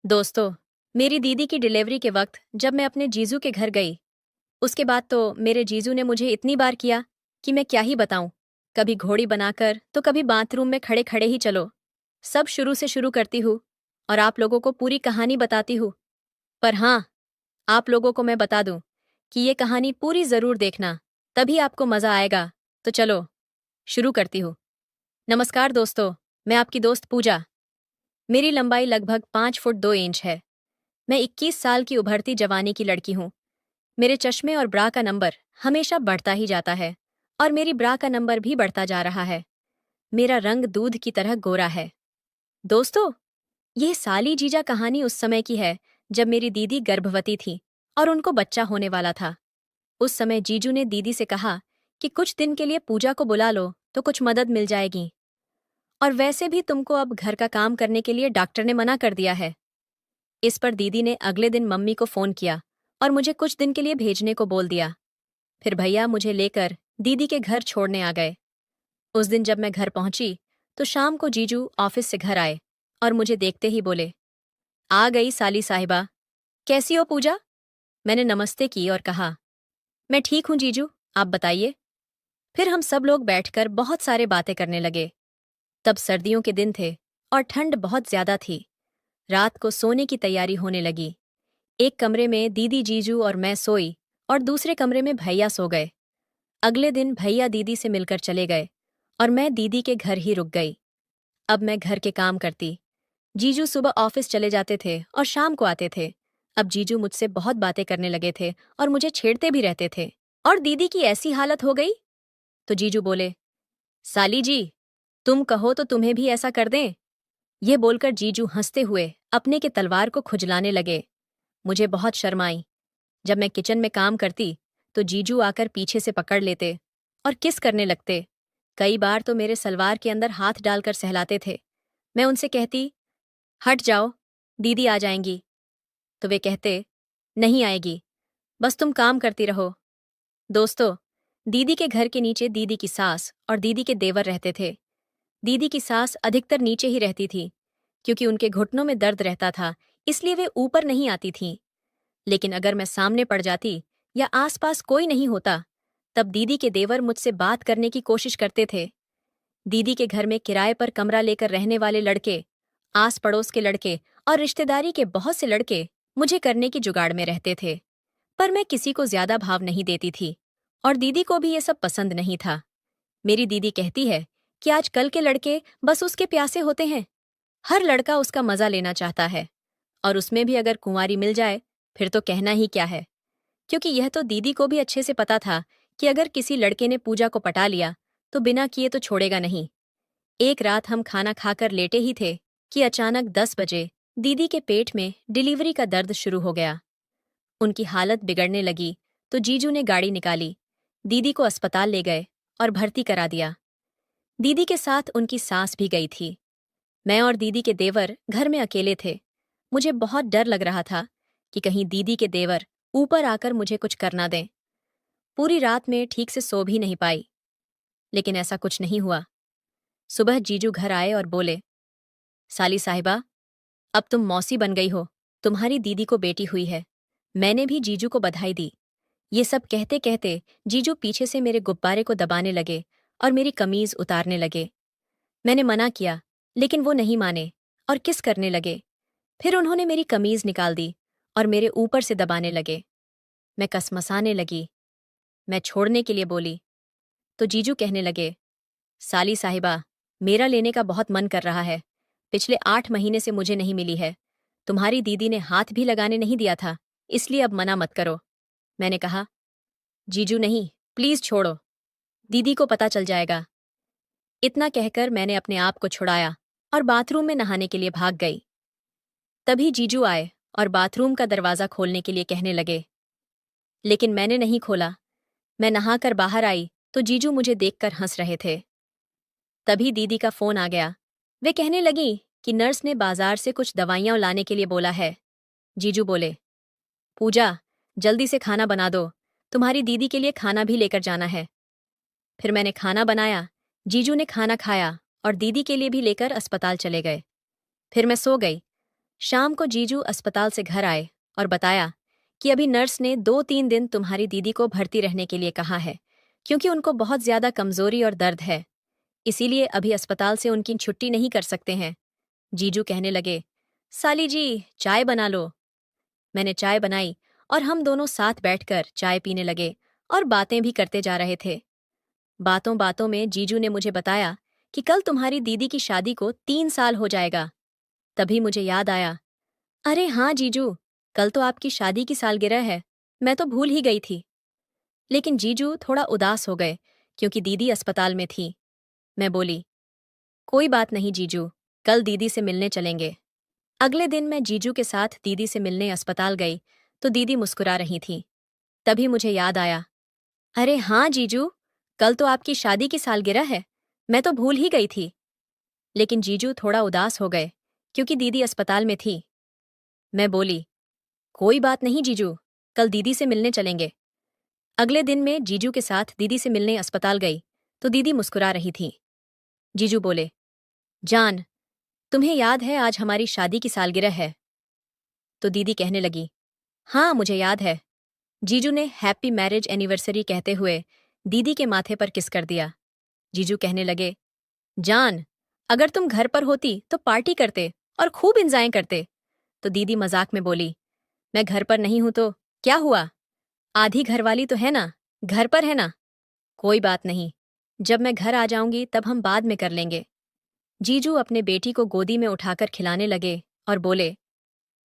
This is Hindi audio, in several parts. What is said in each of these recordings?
दोस्तों, मेरी दीदी की डिलीवरी के वक्त जब मैं अपने जीजू के घर गई, उसके बाद तो मेरे जीजू ने मुझे इतनी बार किया कि मैं क्या ही बताऊं। कभी घोड़ी बनाकर तो कभी बाथरूम में खड़े खड़े ही चलो। सब शुरू से शुरू करती हूँ और आप लोगों को पूरी कहानी बताती हूँ। पर हाँ, आप लोगों को मैं बता दूं कि ये कहानी पूरी जरूर देखना, तभी आपको मजा आएगा। तो चलो शुरू करती हूँ। नमस्कार दोस्तों, मैं आपकी दोस्त पूजा। मेरी लंबाई लगभग 5 फुट 2 इंच है। मैं 21 साल की उभरती जवानी की लड़की हूँ। मेरे चश्मे और ब्रा का नंबर हमेशा बढ़ता ही जाता है और मेरी ब्रा का नंबर भी बढ़ता जा रहा है। मेरा रंग दूध की तरह गोरा है। दोस्तों, यह साली जीजा कहानी उस समय की है जब मेरी दीदी गर्भवती थी और उनको बच्चा होने वाला था। उस समय जीजू ने दीदी से कहा कि कुछ दिन के लिए पूजा को बुला लो तो कुछ मदद मिल जाएगी। और वैसे भी तुमको अब घर का काम करने के लिए डॉक्टर ने मना कर दिया है। इस पर दीदी ने अगले दिन मम्मी को फोन किया और मुझे कुछ दिन के लिए भेजने को बोल दिया। फिर भैया मुझे लेकर दीदी के घर छोड़ने आ गए। उस दिन जब मैं घर पहुंची तो शाम को जीजू ऑफिस से घर आए और मुझे देखते ही बोले, आ गई साली साहिबा, कैसी हो पूजा? मैंने नमस्ते की और कहा, मैं ठीक हूं जीजू, आप बताइए। फिर हम सब लोग बैठकर बहुत सारे बातें करने लगे। तब सर्दियों के दिन थे और ठंड बहुत ज्यादा थी। रात को सोने की तैयारी होने लगी। एक कमरे में दीदी जीजू और मैं सोई और दूसरे कमरे में भैया सो गए। अगले दिन भैया दीदी से मिलकर चले गए और मैं दीदी के घर ही रुक गई। अब मैं घर के काम करती। जीजू सुबह ऑफिस चले जाते थे और शाम को आते थे। अब जीजू मुझसे बहुत बातें करने लगे थे और मुझे छेड़ते भी रहते थे। और दीदी की ऐसी हालत हो गई तो जीजू बोले, साली जी, तुम कहो तो तुम्हें भी ऐसा कर दें। ये बोलकर जीजू हंसते हुए अपने के तलवार को खुजलाने लगे। मुझे बहुत शर्म आई। जब मैं किचन में काम करती तो जीजू आकर पीछे से पकड़ लेते और किस करने लगते। कई बार तो मेरे सलवार के अंदर हाथ डालकर सहलाते थे। मैं उनसे कहती, हट जाओ, दीदी आ जाएंगी। तो वे कहते, नहीं आएगी, बस तुम काम करती रहो। दोस्तों, दीदी के घर के नीचे दीदी की सास और दीदी के देवर रहते थे। दीदी की सास अधिकतर नीचे ही रहती थी क्योंकि उनके घुटनों में दर्द रहता था, इसलिए वे ऊपर नहीं आती थीं। लेकिन अगर मैं सामने पड़ जाती या आसपास कोई नहीं होता, तब दीदी के देवर मुझसे बात करने की कोशिश करते थे। दीदी के घर में किराए पर कमरा लेकर रहने वाले लड़के, आस पड़ोस के लड़के और रिश्तेदारी के बहुत से लड़के मुझे करने की जुगाड़ में रहते थे। पर मैं किसी को ज्यादा भाव नहीं देती थी और दीदी को भी ये सब पसंद नहीं था। मेरी दीदी कहती है कि आजकल के लड़के बस उसके प्यासे होते हैं। हर लड़का उसका मजा लेना चाहता है और उसमें भी अगर कुंवारी मिल जाए फिर तो कहना ही क्या है। क्योंकि यह तो दीदी को भी अच्छे से पता था कि अगर किसी लड़के ने पूजा को पटा लिया तो बिना किए तो छोड़ेगा नहीं। एक रात हम खाना खाकर लेटे ही थे कि अचानक 10 बजे दीदी के पेट में डिलीवरी का दर्द शुरू हो गया। उनकी हालत बिगड़ने लगी तो जीजू ने गाड़ी निकाली, दीदी को अस्पताल ले गए और भर्ती करा दिया। दीदी के साथ उनकी सास भी गई थी। मैं और दीदी के देवर घर में अकेले थे। मुझे बहुत डर लग रहा था कि कहीं दीदी के देवर ऊपर आकर मुझे कुछ कर ना दें। पूरी रात में ठीक से सो भी नहीं पाई, लेकिन ऐसा कुछ नहीं हुआ। सुबह जीजू घर आए और बोले, साली साहिबा, अब तुम मौसी बन गई हो, तुम्हारी दीदी को बेटी हुई है। मैंने भी जीजू को बधाई दी। ये सब कहते कहते जीजू पीछे से मेरे गुब्बारे को दबाने लगे और मेरी कमीज उतारने लगे। मैंने मना किया, लेकिन वो नहीं माने और किस करने लगे। फिर उन्होंने मेरी कमीज निकाल दी और मेरे ऊपर से दबाने लगे। मैं कसमसाने लगी। मैं छोड़ने के लिए बोली तो जीजू कहने लगे, साली साहिबा, मेरा लेने का बहुत मन कर रहा है। पिछले 8 महीने से मुझे नहीं मिली है। तुम्हारी दीदी ने हाथ भी लगाने नहीं दिया था, इसलिए अब मना मत करो। मैंने कहा, जीजू नहीं, प्लीज छोड़ो, दीदी को पता चल जाएगा। इतना कहकर मैंने अपने आप को छुड़ाया और बाथरूम में नहाने के लिए भाग गई। तभी जीजू आए और बाथरूम का दरवाजा खोलने के लिए कहने लगे, लेकिन मैंने नहीं खोला। मैं नहाकर बाहर आई तो जीजू मुझे देखकर हंस रहे थे। तभी दीदी का फोन आ गया। वे कहने लगी कि नर्स ने बाजार से कुछ दवाइयां लाने के लिए बोला है। जीजू बोले, पूजा, जल्दी से खाना बना दो, तुम्हारी दीदी के लिए खाना भी लेकर जाना है। फिर मैंने खाना बनाया, जीजू ने खाना खाया और दीदी के लिए भी लेकर अस्पताल चले गए। फिर मैं सो गई। शाम को जीजू अस्पताल से घर आए और बताया कि अभी नर्स ने 2-3 दिन तुम्हारी दीदी को भर्ती रहने के लिए कहा है, क्योंकि उनको बहुत ज्यादा कमजोरी और दर्द है, इसीलिए अभी अस्पताल से उनकी छुट्टी नहीं कर सकते हैं। जीजू कहने लगे, साली जी, चाय बना लो। मैंने चाय बनाई और हम दोनों साथ बैठकर चाय पीने लगे और बातें भी करते जा रहे थे। बातों बातों में जीजू ने मुझे बताया कि कल तुम्हारी दीदी की शादी को 3 साल हो जाएगा। तभी मुझे याद आया, अरे हाँ जीजू, कल तो आपकी शादी की सालगिरह है, मैं तो भूल ही गई थी। लेकिन जीजू थोड़ा उदास हो गए क्योंकि दीदी अस्पताल में थी। मैं बोली, कोई बात नहीं जीजू, कल दीदी से मिलने चलेंगे। अगले दिन मैं जीजू के साथ दीदी से मिलने अस्पताल गई तो दीदी मुस्कुरा रही थी। तभी मुझे याद आया, अरे हाँ जीजू, कल तो आपकी शादी की सालगिरह है, मैं तो भूल ही गई थी। लेकिन जीजू थोड़ा उदास हो गए क्योंकि दीदी अस्पताल में थी। मैं बोली, कोई बात नहीं जीजू, कल दीदी से मिलने चलेंगे। अगले दिन मैं जीजू के साथ दीदी से मिलने अस्पताल गई तो दीदी मुस्कुरा रही थी। जीजू बोले, जान, तुम्हें याद है आज हमारी शादी की सालगिरह है? तो दीदी कहने लगी, हाँ मुझे याद है। जीजू ने हैप्पी मैरिज एनिवर्सरी कहते हुए दीदी के माथे पर किस कर दिया। जीजू कहने लगे, जान, अगर तुम घर पर होती तो पार्टी करते और खूब इंजॉय करते। तो दीदी मजाक में बोली, मैं घर पर नहीं हूं तो क्या हुआ, आधी घरवाली तो है ना, घर पर है ना। कोई बात नहीं, जब मैं घर आ जाऊंगी तब हम बाद में कर लेंगे। जीजू अपने बेटी को गोदी में उठाकर खिलाने लगे और बोले,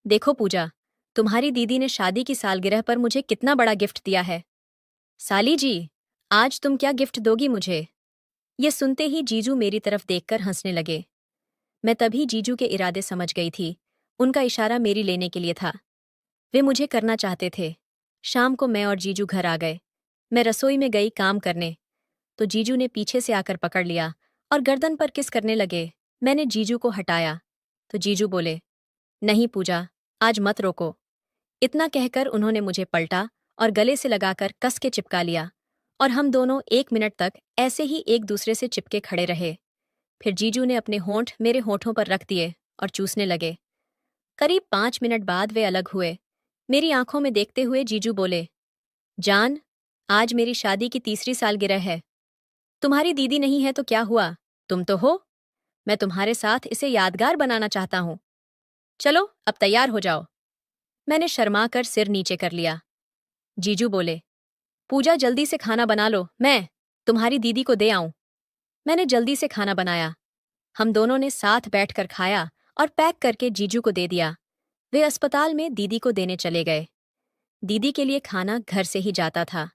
देखो पूजा, तुम्हारी दीदी ने शादी की सालगिरह पर मुझे कितना बड़ा गिफ्ट दिया है। साली जी, आज तुम क्या गिफ्ट दोगी मुझे? ये सुनते ही जीजू मेरी तरफ देखकर हंसने लगे। मैं तभी जीजू के इरादे समझ गई थी। उनका इशारा मेरी लेने के लिए था। वे मुझे करना चाहते थे। शाम को मैं और जीजू घर आ गए। मैं रसोई में गई काम करने, तो जीजू ने पीछे से आकर पकड़ लिया और गर्दन पर किस करने लगे। मैंने जीजू को हटाया तो जीजू बोले, नहीं पूजा, आज मत रोको। इतना कहकर उन्होंने मुझे पलटा और गले से लगाकर कस के चिपका लिया और हम दोनों 1 मिनट तक ऐसे ही एक दूसरे से चिपके खड़े रहे। फिर जीजू ने अपने होंठ मेरे होठों पर रख दिए और चूसने लगे। करीब 5 मिनट बाद वे अलग हुए। मेरी आंखों में देखते हुए जीजू बोले, जान, आज मेरी शादी की 3री सालगिरह है। तुम्हारी दीदी नहीं है तो क्या हुआ, तुम तो हो। मैं तुम्हारे साथ इसे यादगार बनाना चाहता हूं। चलो अब तैयार हो जाओ। मैंने शर्मा कर सिर नीचे कर लिया। जीजू बोले, पूजा जल्दी से खाना बना लो, मैं तुम्हारी दीदी को दे आऊं। मैंने जल्दी से खाना बनाया। हम दोनों ने साथ बैठकर खाया और पैक करके जीजू को दे दिया। वे अस्पताल में दीदी को देने चले गए। दीदी के लिए खाना घर से ही जाता था।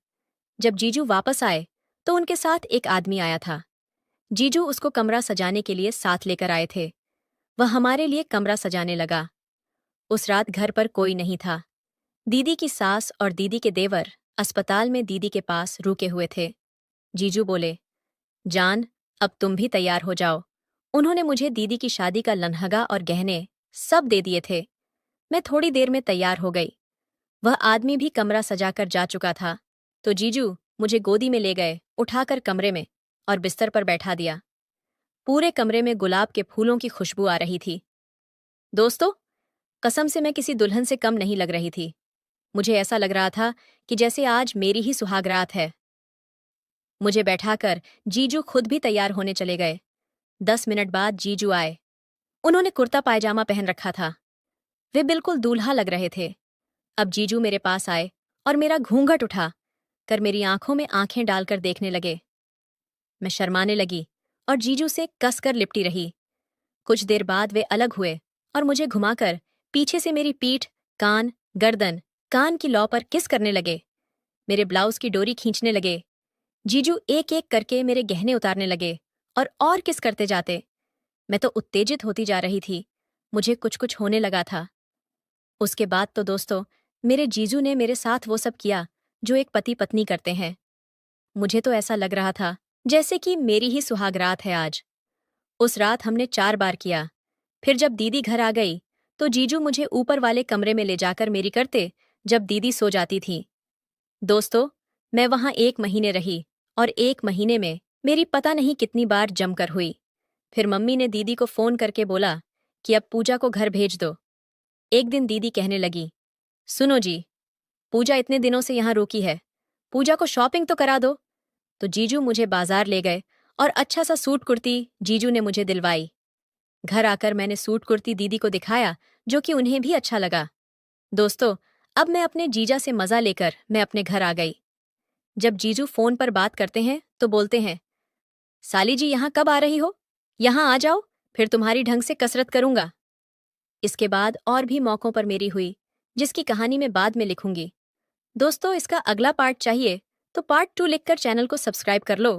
जब जीजू वापस आए तो उनके साथ एक आदमी आया था। जीजू उसको कमरा सजाने के लिए साथ लेकर आए थे। वह हमारे लिए कमरा सजाने लगा। उस रात घर पर कोई नहीं था। दीदी की सास और दीदी के देवर अस्पताल में दीदी के पास रुके हुए थे। जीजू बोले, जान, अब तुम भी तैयार हो जाओ। उन्होंने मुझे दीदी की शादी का लन्हगा और गहने सब दे दिए थे। मैं थोड़ी देर में तैयार हो गई। वह आदमी भी कमरा सजाकर जा चुका था। तो जीजू मुझे गोदी में ले गए, उठाकर कमरे में और बिस्तर पर बैठा दिया। पूरे कमरे में गुलाब के फूलों की खुशबू आ रही थी। दोस्तों, कसम से मैं किसी दुल्हन से कम नहीं लग रही थी। मुझे ऐसा लग रहा था कि जैसे आज मेरी ही सुहागरात है। मुझे बैठाकर जीजू खुद भी तैयार होने चले गए। 10 मिनट बाद जीजू आए। उन्होंने कुर्ता पायजामा पहन रखा था। वे बिल्कुल दूल्हा लग रहे थे। अब जीजू मेरे पास आए और मेरा घूंघट उठा कर मेरी आंखों में आंखें डालकर देखने लगे। मैं शर्माने लगी और जीजू से कसकर लिपटी रही। कुछ देर बाद वे अलग हुए और मुझे घुमाकर पीछे से मेरी पीठ, कान, गर्दन, कान की लौ पर किस करने लगे। मेरे ब्लाउज की डोरी खींचने लगे। जीजू एक एक करके मेरे गहने उतारने लगे और किस करते जाते। मैं तो उत्तेजित होती जा रही थी। मुझे कुछ कुछ होने लगा था। उसके बाद तो दोस्तों, मेरे जीजू ने मेरे साथ वो सब किया जो एक पति पत्नी करते हैं। मुझे तो ऐसा लग रहा था जैसे कि मेरी ही सुहागरात है आज। उस रात हमने 4 बार किया। फिर जब दीदी घर आ गई तो जीजू मुझे ऊपर वाले कमरे में ले जाकर मेरी करते जब दीदी सो जाती थी। दोस्तों, मैं वहां 1 महीने रही और 1 महीने में मेरी पता नहीं कितनी बार जमकर हुई। फिर मम्मी ने दीदी को फोन करके बोला कि अब पूजा को घर भेज दो। एक दिन दीदी कहने लगी, सुनो जी, पूजा इतने दिनों से यहाँ रुकी है, पूजा को शॉपिंग तो करा दो। तो जीजू मुझे बाजार ले गए और अच्छा सा सूट कुर्ती जीजू ने मुझे दिलवाई। घर आकर मैंने सूट कुर्ती दीदी को दिखाया, जो कि उन्हें भी अच्छा लगा। दोस्तों, अब मैं अपने जीजा से मजा लेकर मैं अपने घर आ गई। जब जीजू फोन पर बात करते हैं तो बोलते हैं, साली जी यहाँ कब आ रही हो? यहाँ आ जाओ, फिर तुम्हारी ढंग से कसरत करूंगा। इसके बाद और भी मौकों पर मेरी हुई, जिसकी कहानी मैं बाद में लिखूंगी। दोस्तों, इसका अगला पार्ट चाहिए तो पार्ट 2 लिखकर चैनल को सब्सक्राइब कर लो।